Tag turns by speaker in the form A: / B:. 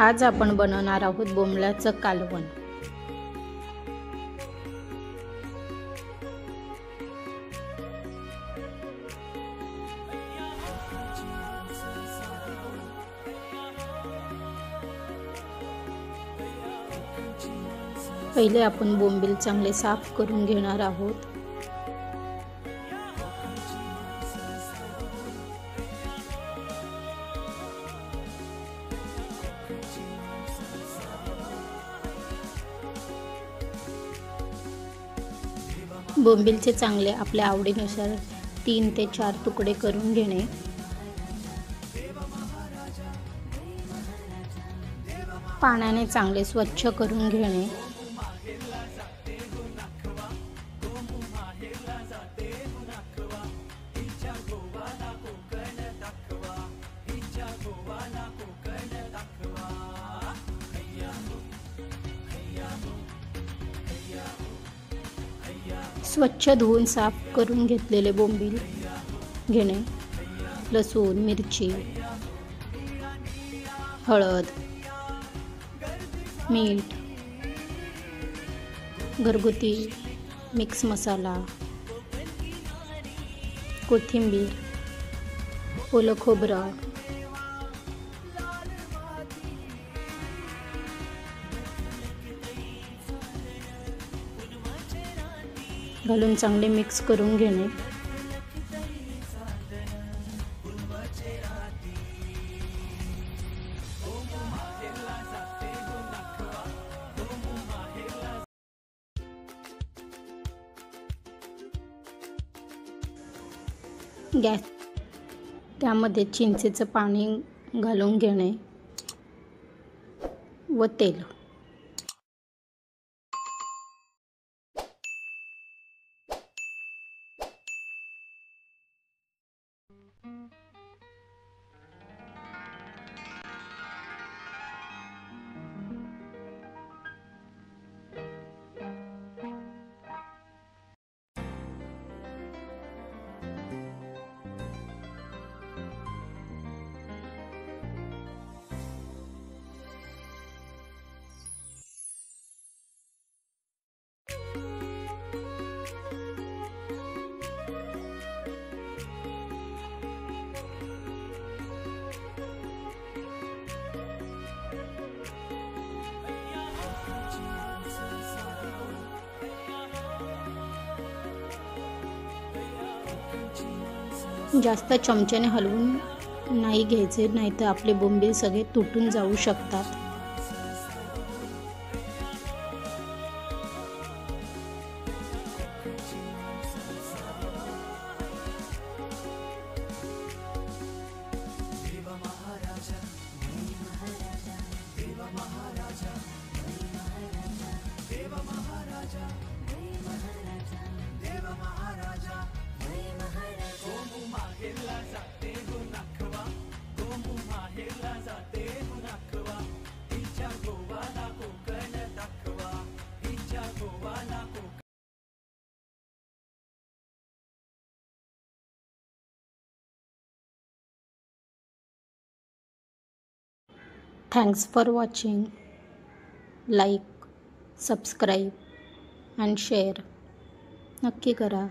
A: आज आपण बनवणार आहोत बोंबलाचं कालवण। पहिले आपण बोंबील चांगले साफ करून घेणार आहोत। बोंबीलचे चांगले आपल्या आवडीनुसार 3 ते 4 तुकडे करून घेणे। पाण्याने चांगले स्वच्छ करून घेणे। स्वच्छ धुवून साफ करून घेतलेले बोंबील घेणे। लसूण, मिरची, हळद, मीठ, घरगुती मिक्स मसाला, कोथिंबीर, ओलं खोबरं, घालून चांगले मिक्स करून घेणे। गॅस त्यामध्ये चिंचेचं पाणी घालून घेणे व तेल। जास्त चमच्याने हलवून नाही घ्यायचे, नाहीतर आपले बोंबील सगळे तुटून जाऊ शकतात। Thanks for watching. Like, subscribe and share नक्की करा।